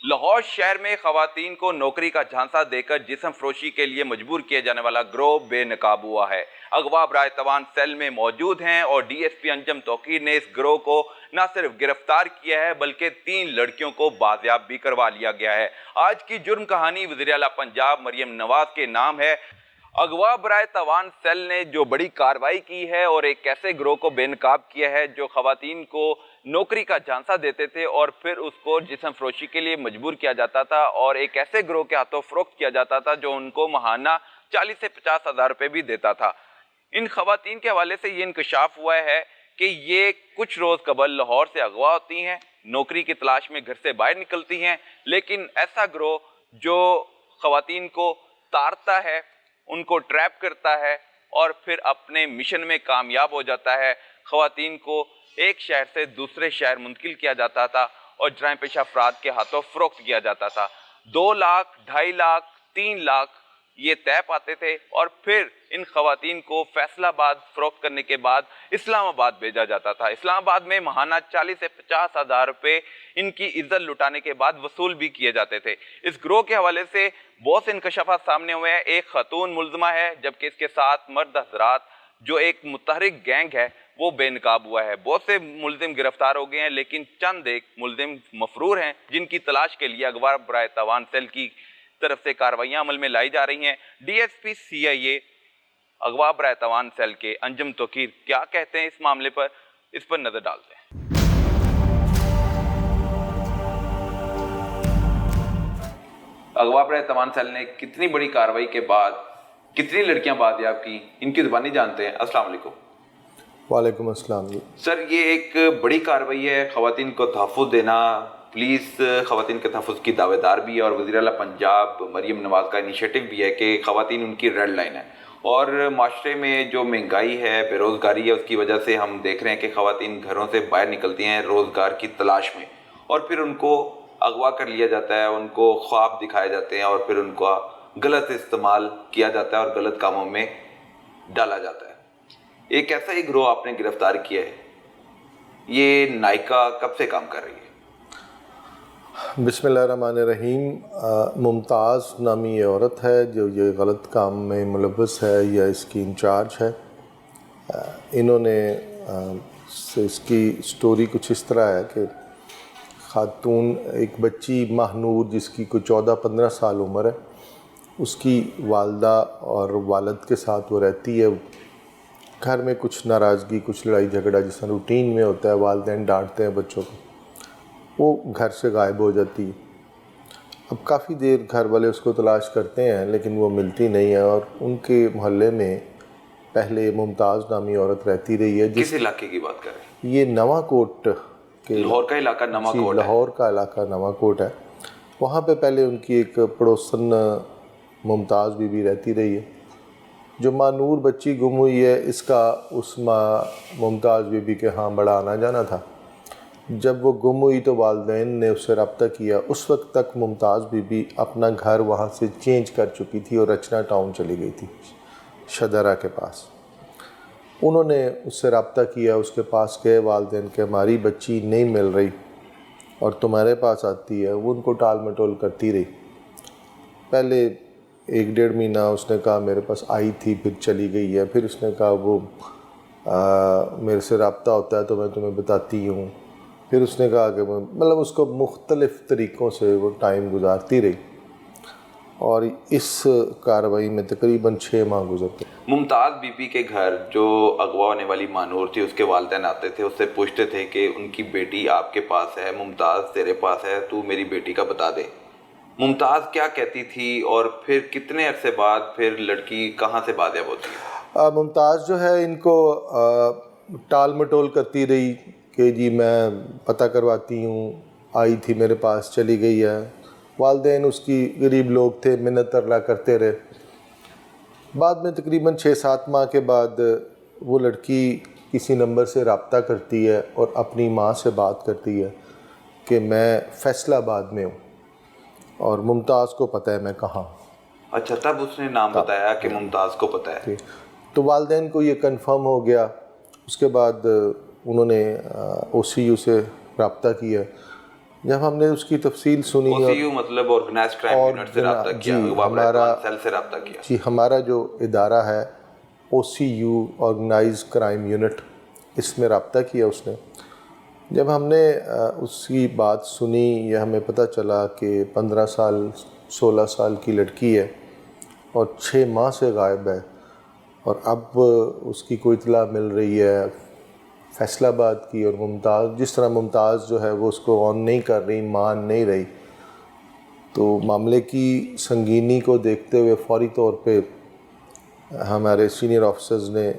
لاہور شہر میں خواتین کو نوکری کا جھانسا دے کر جسم فروشی کے لیے مجبور کیا جانے والا گروہ بے نقاب ہوا ہے۔ اغوا برائے توان سیل میں موجود ہیں اور ڈی ایس پی انجم توقیر نے اس گروہ کو نہ صرف گرفتار کیا ہے بلکہ 3 لڑکیوں کو بازیاب بھی کروا لیا گیا ہے۔ آج کی جرم کہانی وزیر اعلیٰ پنجاب مریم نواز کے نام ہے۔ اغوا برائے توان سیل نے جو بڑی کارروائی کی ہے اور ایک ایسے گروہ کو بے نقاب کیا ہے جو خواتین کو نوکری کا جھانسا دیتے تھے اور پھر اس کو جسم فروشی کے لیے مجبور کیا جاتا تھا، اور ایک ایسے گروہ کے ہاتھوں فروخت کیا جاتا تھا جو ان کو ماہانہ 40 سے 50 ہزار روپے بھی دیتا تھا۔ ان خواتین کے حوالے سے یہ انکشاف ہوا ہے کہ یہ کچھ روز قبل لاہور سے اغوا ہوتی ہیں، نوکری کی تلاش میں گھر سے باہر نکلتی ہیں، لیکن ایسا گروہ جو خواتین کو تارتا ہے، ان کو ٹریپ کرتا ہے اور پھر اپنے مشن میں کامیاب ہو جاتا ہے۔ خواتین کو ایک شہر سے دوسرے شہر منتقل کیا جاتا تھا اور جرائم پیشہ افراد کے ہاتھوں فروخت کیا جاتا تھا۔ 2 لاکھ، 2.5 لاکھ، 3 لاکھ یہ طے پاتے تھے اور پھر ان خواتین کو فیصل آباد فروخت کرنے کے بعد اسلام آباد بھیجا جاتا تھا۔ اسلام آباد میں ماہانہ 40 سے 50 ہزار روپے ان کی عزت لٹانے کے بعد وصول بھی کیے جاتے تھے۔ اس گروہ کے حوالے سے بہت سے انکشافات سامنے ہوئے ہیں۔ ایک خاتون ملزمہ ہے جبکہ اس کے ساتھ مرد حضرات جو ایک متحرک گینگ ہے وہ بے نقاب ہوا ہے۔ بہت سے ملزم گرفتار ہو گئے ہیں لیکن چند ایک ملزم مفرور ہیں جن کی تلاش کے لیے اغوا برائے توان سیل کی طرف سے کارروائیاں عمل میں لائی جا رہی ہیں۔ ڈی ایس پی سی آئی اے اغوا برائے توان سیل کے انجم توقیر کیا کہتے ہیں اس معاملے پر، اس پر نظر ڈالتے ہیں۔ اغوا برائے توان سیل نے کتنی بڑی کارروائی کے بعد کتنی لڑکیاں بازیاب کی، ان کی زبانی جانتے ہیں۔ السلام علیکم۔ وعلیکم السلام جی۔ سر، یہ ایک بڑی کارروائی ہے، خواتین کو تحفظ دینا، پولیس خواتین کے تحفظ کی دعوے دار بھی ہے اور وزیر اعلیٰ پنجاب مریم نواز کا انیشیٹو بھی ہے کہ خواتین ان کی ریڈ لائن ہے، اور معاشرے میں جو مہنگائی ہے، بے روزگاری ہے، اس کی وجہ سے ہم دیکھ رہے ہیں کہ خواتین گھروں سے باہر نکلتی ہیں روزگار کی تلاش میں، اور پھر ان کو اغوا کر لیا جاتا ہے، ان کو خواب دکھائے جاتے ہیں اور پھر ان کا غلط استعمال کیا جاتا ہے اور غلط کاموں میں ڈالا جاتا ہے۔ ایک ایسا ہی گروہ آپ نے گرفتار کیا ہے، یہ نائکا کب سے کام کر رہی ہے؟ بسم اللہ الرحمن الرحیم۔ ممتاز نامی یہ عورت ہے جو یہ غلط کام میں ملوث ہے یا اس کی انچارج ہے۔ انہوں نے اس کی سٹوری کچھ اس طرح ہے کہ خاتون ایک بچی ماہنور جس کی کوئی 14-15 سال عمر ہے، اس کی والدہ اور والد کے ساتھ وہ رہتی ہے۔ گھر میں کچھ ناراضگی، کچھ لڑائی جھگڑا جس طرح روٹین میں ہوتا ہے، والدین ڈانٹتے ہیں بچوں کو، وہ گھر سے غائب ہو جاتی ہے۔ اب کافی دیر گھر والے اس کو تلاش کرتے ہیں لیکن وہ ملتی نہیں ہے، اور ان کے محلے میں پہلے ممتاز نامی عورت رہتی رہی ہے۔ کس علاقے کی بات کر رہے ہیں؟ یہ نواں کوٹ کے لاہور کا علاقہ نواں کوٹ ہے؟ لاہور کا علاقہ نواں کوٹ ہے۔ وہاں پہ پہلے ان کی ایک پڑوسن ممتاز بی بی رہتی رہی ہے۔ جو مانور بچی گم ہوئی ہے، اس کا اس ممتاز بی بی کے ہاں بڑا آنا جانا تھا۔ جب وہ گم ہوئی تو والدین نے اس سے رابطہ کیا۔ اس وقت تک ممتاز بی بی اپنا گھر وہاں سے چینج کر چکی تھی اور رچنا ٹاؤن چلی گئی تھی، شدرہ کے پاس۔ انہوں نے اس سے رابطہ کیا، اس کے پاس گئے والدین کہ ہماری بچی نہیں مل رہی اور تمہارے پاس آتی ہے۔ وہ ان کو ٹال مٹول کرتی رہی۔ پہلے 1-1.5 مہینہ اس نے کہا میرے پاس آئی تھی، پھر چلی گئی ہے۔ پھر اس نے کہا وہ میرے سے رابطہ ہوتا ہے تو میں تمہیں بتاتی ہوں۔ پھر اس نے کہا کہ مطلب اس کو مختلف طریقوں سے وہ ٹائم گزارتی رہی، اور اس کارروائی میں تقریباً 6 ماہ گزرتے۔ ممتاز بی بی کے گھر جو اغوا ہونے والی مانور تھی، اس کے والدین آتے تھے، اس سے پوچھتے تھے کہ ان کی بیٹی آپ کے پاس ہے، ممتاز تیرے پاس ہے، تو میری بیٹی کا بتا دے۔ ممتاز کیا کہتی تھی اور پھر کتنے عرصے بعد پھر لڑکی کہاں سے بازیاب ہوتی ہے؟ ممتاز جو ہے ان کو ٹال مٹول کرتی رہی کہ جی میں پتہ کرواتی ہوں، آئی تھی میرے پاس، چلی گئی ہے۔ والدین اس کی غریب لوگ تھے، منت ترلا کرتے رہے۔ بعد میں تقریباً 6-7 ماہ کے بعد وہ لڑکی کسی نمبر سے رابطہ کرتی ہے اور اپنی ماں سے بات کرتی ہے کہ میں فیصل آباد میں ہوں اور ممتاز کو پتہ ہے میں کہاں ہوں۔ اچھا، تب اس نے نام بتایا کہ ممتاز کو پتہ ہے۔ تو والدین کو یہ کنفرم ہو گیا۔ اس کے بعد انہوں نے او سی یو سے رابطہ کیا۔ جب ہم نے اس کی تفصیل سنی OCU مطلب آرگنائزڈ کرائم یونٹ سے رابطہ کیا, اغوا برائے سیل سے رابطہ کیا. جی ہمارا جو ادارہ ہے OCU آرگنائز کرائم یونٹ, اس میں رابطہ کیا اس نے. جب ہم نے اس کی بات سنی, یہ ہمیں پتہ چلا کہ 15 سال 16 سال کی لڑکی ہے اور 6 ماہ سے غائب ہے, اور اب اس کی کوئی اطلاع مل رہی ہے فیصل آباد کی, اور ممتاز جس طرح ممتاز جو ہے وہ اس کو آن نہیں کر رہی, مان نہیں رہی. تو معاملے کی سنگینی کو دیکھتے ہوئے فوری طور پہ ہمارے سینئر آفیسرز نے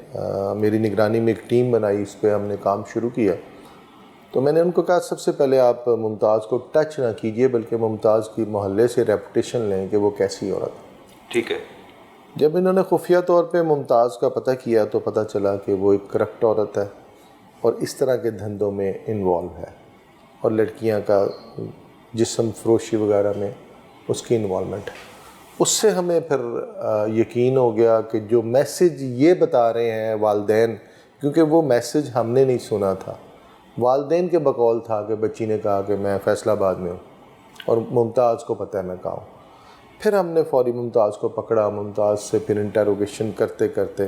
میری نگرانی میں ایک ٹیم بنائی, اس پہ ہم نے کام شروع کیا. تو میں نے ان کو کہا سب سے پہلے آپ ممتاز کو ٹچ نہ کیجئے, بلکہ ممتاز کی محلے سے ریپوٹیشن لیں کہ وہ کیسی عورت ہے. ٹھیک ہے. جب انہوں نے خفیہ طور پہ ممتاز کا پتہ کیا تو پتہ چلا کہ وہ ایک کرپٹ عورت ہے اور اس طرح کے دھندوں میں انوالو ہے, اور لڑکیاں کا جسم فروشی وغیرہ میں اس کی انوالومنٹ ہے. اس سے ہمیں پھر یقین ہو گیا کہ جو میسج یہ بتا رہے ہیں والدین, کیونکہ وہ میسج ہم نے نہیں سنا تھا, والدین کے بقول تھا کہ بچی نے کہا کہ میں فیصل آباد میں ہوں اور ممتاز کو پتہ ہے میں کہاں ہوں. پھر ہم نے فوری ممتاز کو پکڑا, ممتاز سے پھر انٹروگیشن کرتے کرتے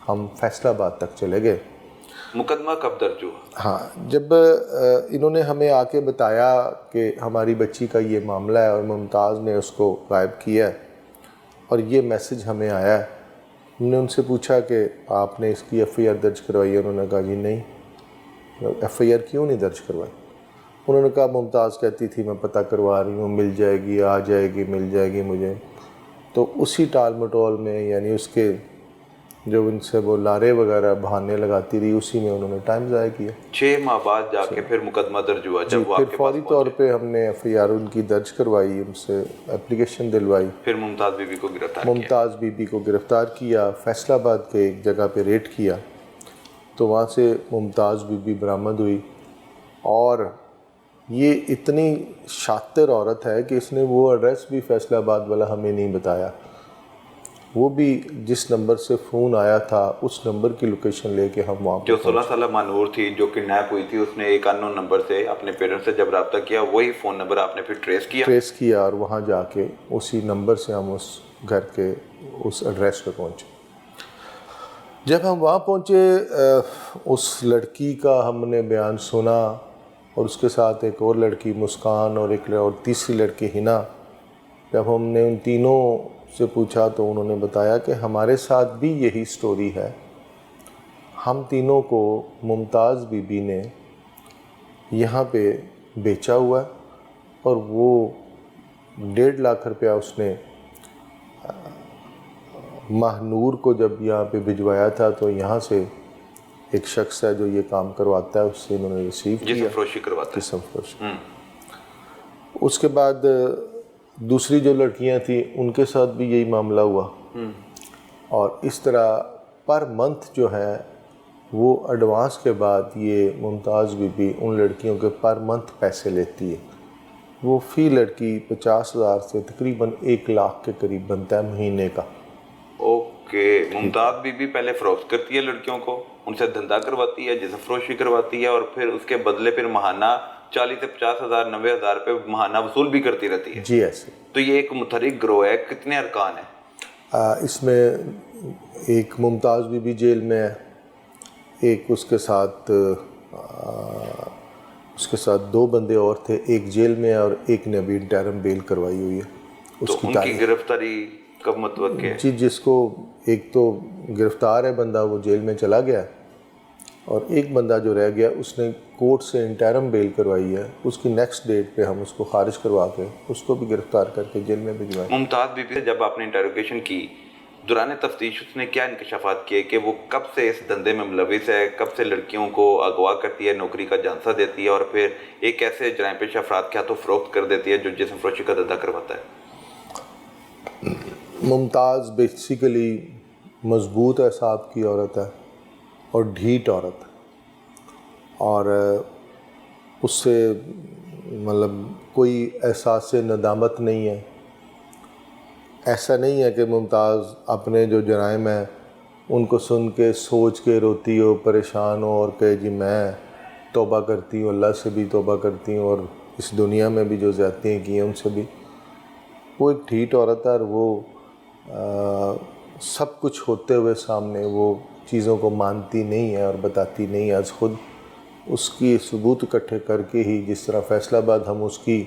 ہم فیصل آباد تک چلے گئے. مقدمہ کب درج ہوا؟ ہاں, جب انہوں نے ہمیں آ کے بتایا کہ ہماری بچی کا یہ معاملہ ہے اور ممتاز نے اس کو غائب کیا ہے اور یہ میسج ہمیں آیا ہے, ہم نے ان سے پوچھا کہ آپ نے اس کی FIR درج کروائی ہے؟ انہوں نے کہا جی نہیں. FIR کیوں نہیں درج کروائی؟ انہوں نے کہا ممتاز کہتی تھی میں پتہ کروا رہی ہوں, مل جائے گی, آ جائے گی, مل جائے گی مجھے. تو اسی ٹال مٹول میں, یعنی اس کے جو ان سے وہ لارے وغیرہ بہانے لگاتی رہی, اسی میں انہوں نے ٹائم ضائع کیا. 6 ماہ بعد جا کے پھر مقدمہ درج ہوا جب وہ آپ کے پاس فوری طور پہ ہم نے FIR ان کی درج کروائی, ان سے اپلیکیشن دلوائی. پھر ممتاز بی بی کو گرفتار کیا. ممتاز بی بی کو گرفتار کیا, فیصل آباد کے ایک جگہ پہ ریڈ کیا, تو وہاں سے ممتاز بی بی برآمد ہوئی. اور یہ اتنی شاطر عورت ہے کہ اس نے وہ ایڈریس بھی فیصل آباد والا ہمیں نہیں بتایا, وہ بھی جس نمبر سے فون آیا تھا اس نمبر کی لوکیشن لے کے ہم وہاں جو 16 سالہ مانور تھی جو کڈنیپ ہوئی تھی, اس نے ایک انون نمبر سے اپنے پیرنٹ سے جب رابطہ کیا, وہی فون نمبر آپ نے پھر ٹریس کیا اور وہاں جا کے اسی نمبر سے ہم اس گھر کے اس ایڈریس پہ پہنچے. جب ہم وہاں پہنچے, اس لڑکی کا ہم نے بیان سنا, اور اس کے ساتھ ایک اور لڑکی مسکان اور ایک اور تیسری لڑکی ہنا. جب ہم نے ان تینوں سے پوچھا تو انہوں نے بتایا کہ ہمارے ساتھ بھی یہی سٹوری ہے, ہم تینوں کو ممتاز بی بی نے یہاں پہ بیچا ہوا ہے, اور وہ 1.5 لاکھ روپیہ اس نے ماہنور کو جب یہاں پہ بھجوایا تھا, تو یہاں سے ایک شخص ہے جو یہ کام کرواتا ہے, اس سے انہوں نے ریسیو کیا, جسم فروشی کرواتا ہے. جسم فروشی. اس کے بعد دوسری جو لڑکیاں تھیں ان کے ساتھ بھی یہی معاملہ ہوا, اور اس طرح پر منتھ جو ہے وہ ایڈوانس کے بعد یہ ممتاز بی بی ان لڑکیوں کے پر منتھ پیسے لیتی ہے. وہ فی لڑکی 50,000 سے تقریباً 1 لاکھ کے قریب بنتا ہے مہینے کا. اوکے. ممتاز بی بی پہلے فروخت کرتی ہے لڑکیوں کو, ان سے دھندا کرواتی ہے, جسم فروشی کرواتی ہے, اور پھر اس کے بدلے پھر ماہانہ 40 سے 50,000 90,000 روپے ماہانہ وصول بھی کرتی رہتی ہے. جی ایسے. تو یہ ایک متحرک گروہ ہے. کتنے ارکان ہیں اس میں؟ ایک ممتاز بی بی جیل میں ہے, ایک اس کے ساتھ 2 بندے اور تھے, ایک جیل میں ہے اور ایک نے ابھی انٹرم بیل کروائی ہوئی ہے. تو ان کی گرفتاری کب متوقع ہے؟ جی, جس کو ایک تو گرفتار ہے بندہ, وہ جیل میں چلا گیا, اور ایک بندہ جو رہ گیا اس نے کورٹ سے انٹرم بیل کروائی ہے, اس کی نیکسٹ ڈیٹ پہ ہم اس کو خارج کروا کے اس کو بھی گرفتار کر کے جیل میں بھجوائیں. ممتاز بی بی سے جب آپ نے انٹروگیشن کی, دوران تفتیش اس نے کیا انکشافات کیے کہ وہ کب سے اس دھندے میں ملوث ہے, کب سے لڑکیوں کو اغوا کرتی ہے, نوکری کا جھانسا دیتی ہے, اور پھر ایک ایسے جرائم پیشہ افراد کے ہاتھوں فروخت کر دیتی ہے جو جسم فروشی کا دھندا کرواتا ہے؟ ممتاز بیسیکلی مضبوط اعصاب کی عورت ہے اور ڈھیٹ عورت ہے, اور اس سے مطلب کوئی احساس ندامت نہیں ہے. ایسا نہیں ہے کہ ممتاز اپنے جو جرائم ہیں ان کو سن کے سوچ کے روتی ہو, پریشان ہو, اور کہ جی میں توبہ کرتی ہوں, اللہ سے بھی توبہ کرتی ہوں, اور اس دنیا میں بھی جو زیادتیاں کی ہیں ان سے بھی. وہ ایک ٹھیٹ عورت ہے اور وہ سب کچھ ہوتے ہوئے سامنے وہ چیزوں کو مانتی نہیں ہے اور بتاتی نہیں ہے از خود. اس کی ثبوت اکٹھے کر کے ہی جس طرح فیصل آباد ہم اس کی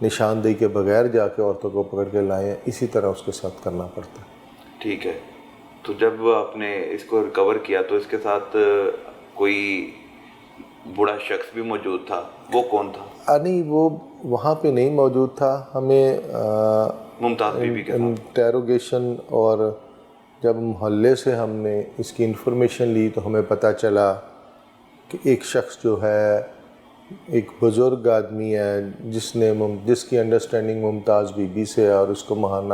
نشاندہی کے بغیر جا کے عورتوں کو پکڑ کے لائے ہیں, اسی طرح اس کے ساتھ کرنا پڑتا ہے. ٹھیک ہے. تو جب آپ نے اس کو ریکور کیا تو اس کے ساتھ کوئی بوڑھا شخص بھی موجود تھا, وہ کون تھا؟ نہیں, وہ وہاں پہ نہیں موجود تھا. ہمیں ممتاز بی بی کے ساتھ انٹیروگیشن اور جب محلے سے ہم نے اس کی انفارمیشن لی تو ہمیں پتہ چلا کہ ایک شخص جو ہے ایک بزرگ آدمی ہے جس کی انڈرسٹینڈنگ ممتاز بی بی سے ہے اور اس کو ماہانہ